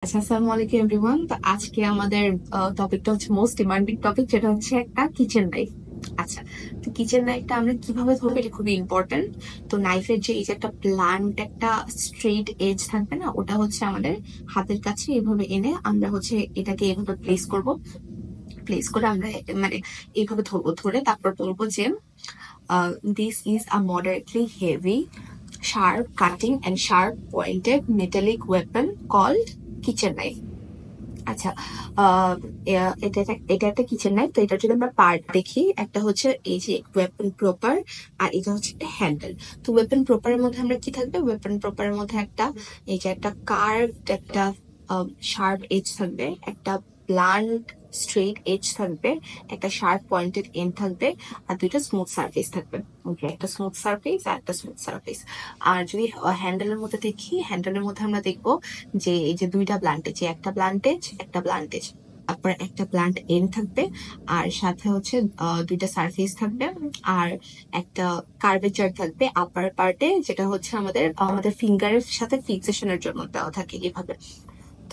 আচ্ছা, আসসালামু আলাইকুম এভরিওয়ান। তো আজকে আমাদের টপিকটা হচ্ছে মোস্ট ডিমান্ডিং টপিক, যেটা হচ্ছে একটা কিচেন নাইফ। আচ্ছা, তো কিচেন নাইফটা আমরা কিভাবে ধরবো এটা খুবই ইম্পর্টেন্ট। তো নাইফের যে এই যে একটা প্লান্ট একটা স্ট্রেট এজ থাকবে না, ওটা হচ্ছে আমাদের হাতের কাছে এভাবে এনে আমরা হচ্ছে এটাকে এভাবে প্লেস করব। প্লেস করে আমরা মানে এইভাবে ধরবো, ধরে তারপর বলবো যে this is a moderately heavy sharp cutting and sharp pointed metallic weapon called kitchen knife. আচ্ছা, এটা একটা কিচেন নাইফ। তো এটা যদি আমরা পার্ট দেখি, একটা হচ্ছে এই যে ওয়েপন প্রপার, আর এটা হচ্ছে একটা হ্যান্ডেল। তো ওয়েপন প্রপারের মধ্যে আমরা কি থাকবে, ওয়েপন প্রপারের মধ্যে একটা এই যে একটা কার্ভড একটা শার্প এজ থাকবে, একটা ব্লান্ট স্ট্রেট এজ থাকবে, একটা শার্প পয়েন্টেড এন্ড থাকবে, আর দুইটা স্মুথ সারফেস থাকবে। ওকে, একটা স্মুথ সারফেস আর একটা স্মুথ সারফেস। আর যদি হ্যান্ডেলের মধ্যে দেখি, হ্যান্ডেলের মধ্যে আমরা দেখবো যে এই যে দুইটা ব্লান্টেজ, একটা ব্লান্টেজ একটা ব্লান্টেজ, তারপর একটা ব্লান্ট এন্ড থাকবে, আর সাথে হচ্ছে দুইটা সারফেস থাকবে, আর একটা কার্ভেচার থাকবে আপার পার্টে, যেটা হচ্ছে আমাদের আমাদের ফিঙ্গারের সাথে ফিক্সেশনের জন্য দেওয়া থাকে এভাবে।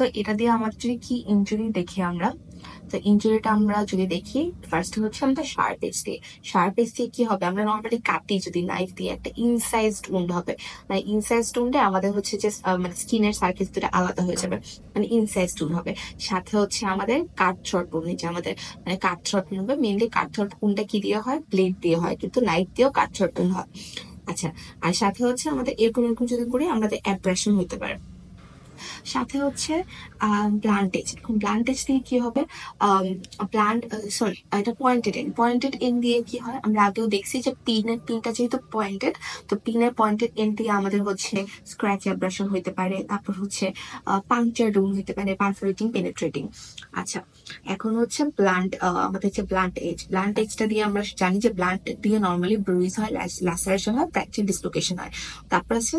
তো এটা দিয়ে আমাদের যদি কি ইনজুরি দেখি আমরা, তো ইনজুরিটা আমরা যদি দেখি, ফার্স্ট হচ্ছে আমাদের শার্প এজ দিয়ে। শার্প এজ দিয়ে কি হবে, আমরা নর্মালি কাটি যদি নাইফ দিয়ে, একটা ইনসাইজড উন্ড হবে। মানে ইনসাইজড উন্ডে আমাদের হচ্ছে যে মানে স্কিনের সার্ফেস দুটো আলাদা হয়ে যাবে, মানে ইনসাইজড উন্ড হবে। সাথে হচ্ছে আমাদের কাট শর্ট উন্ড, যে আমাদের মানে কাট শর্ট উন্ড হবে। মেনলি কাট শর্ট উন্ডটা কি দিয়ে হয়, ব্লেড দিয়ে হয়, কিন্তু নাইফ দিয়েও কাট শর্ট উন্ড হয়। আচ্ছা, আর সাথে হচ্ছে আমাদের এরকম এরকম যদি করি আমাদের অ্যাব্রেশন হতে পারে। সাথে হচ্ছে ব্লান্টেজ। এখন ব্লান্টেজ দিয়ে কি হবে, প্লান্ট সরি এটা পয়েন্টেড এন্ড। পয়েন্টেড এন্ড দিয়ে কি হয়, আমরা আগেও দেখছি যে পিনটা যেহেতু পয়েন্টেড, তো পিনের পয়েন্টেড এন্ড দিয়ে আমাদের হচ্ছে স্ক্র্যাচ অ্যাব্রেশন হইতে পারে, তারপর হচ্ছে পাংচার রুম হইতে পারে, পারফোরেটিং পেনেট্রেটিং। আচ্ছা, এখন হচ্ছে আমাদের যে ব্লান্ট এজটা দিয়ে আমরা জানি যে ব্লান্ট দিয়ে নর্মালি ব্রুইজ হয়, ল্যাসারেশন হয়, ফ্র্যাকচার ডিসলোকেশন হয়। তারপর হচ্ছে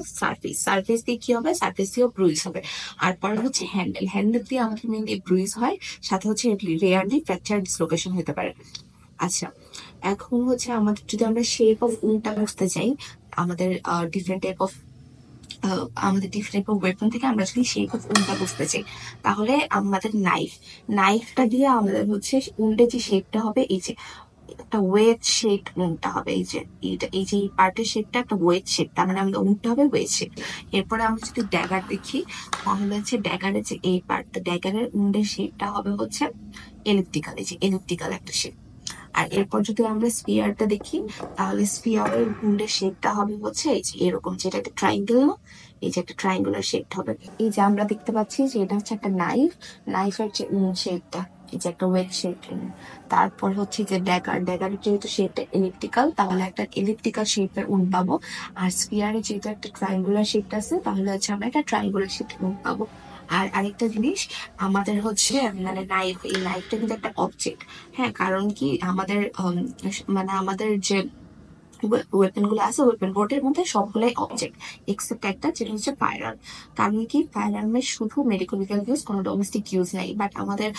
সারফেস দিয়ে কি হবে, সারফেস দিয়েও ব্রুইজ হবে। আর পরে হচ্ছে হ্যান্ডেল দিয়ে আমাদের মেনলি ব্রুইজ হয়, সাথে হচ্ছে রেয়ারলি ফ্র্যাকচার ডিসলোকেশন হতে পারে। আচ্ছা, এখন হচ্ছে আমাদের যদি আমরা শেপ অফ উনটা বুঝতে চাই, আমাদের ডিফারেন্ট টাইপ অফ ওয়েপন থেকে আমরা যদি শেপ অফ উনটা বুঝতে চাই, তাহলে আমাদের নাইফটা দিয়ে আমাদের হচ্ছে উন্ডের যে শেপটা হবে, এই যে একটা ওয়েজ শেপ উনটা হবে, এই যে এই যে এই পার্টের শেপটা একটা ওয়েজ শেপ, তার মানে আমাদের উনটা হবে ওয়েজ শেপ। এরপরে আমরা যদি ড্যাগার দেখি, তাহলে হচ্ছে ড্যাগারের যে এই পার্টটা, ড্যাগারের উন্ডের শেপটা হবে হচ্ছে এলিপ্টিক্যাল, এই যে এলিপ্টিক্যাল একটা শেপ। আর এরপর যদি আমরা স্পিয়ারটা দেখি, তাহলে স্পিয়ারের উন্ডের শেপটা হবে হচ্ছে এই যে এরকম, যেটা একটা ট্রাইঙ্গেল না, এই যে একটা ট্রাইঙ্গুলার শেপ হবে। এই যে আমরা দেখতে পাচ্ছি যে এটা হচ্ছে একটা নাইফের যে শেপটা, এই যে একটা ওয়েজ শেপ। তারপর হচ্ছে যে ড্যাগারের যেহেতু শেপটা এলিপ্টিক্যাল, তাহলে একটা এলিপ্টিক্যাল শেপের উন পাবো। আর স্পিয়ারে যেহেতু একটা ট্রাইঙ্গুলার শেপটা আছে, তাহলে হচ্ছে আমরা একটা ট্রাইঙ্গুলার শেপের উন পাবো। আর আরেকটা জিনিস, আমাদের হচ্ছে মানে এই নাইফটা কিন্তু একটা অবজেক্ট। হ্যাঁ, কারণ কি আমাদের মানে আমাদের যে ওয়েপন গুলো আছে, ওয়েপন বোর্ডের মধ্যে সবগুলাই অবজেক্ট, এক্সেপ্ট একটা, যেটা হচ্ছে ফায়ার আর্ম। কারণ কি, ফায়ার আর্মের শুধু মেডিকেল ইউজ, কোনো ডোমেস্টিক ইউজ নাই। বাট আমাদের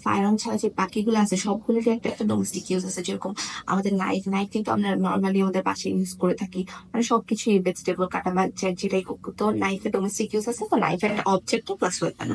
ফায়ার আর্ম ছাড়া যে বাকিগুলো আছে, সবগুলোরই একটা একটা ডোমেস্টিক ইউজ আছে। যেরকম আমাদের নাইফ কিন্তু আমরা নর্মালি আমাদের বাসায় ইউজ করে থাকি, মানে সবকিছুই ভেজিটেবল কাটা বা যেটাই হোক, তো নাইফের ডোমেস্টিক ইউজ আছে, তো নাইফের একটা অবজেক্ট প্লাস ওয়েপন।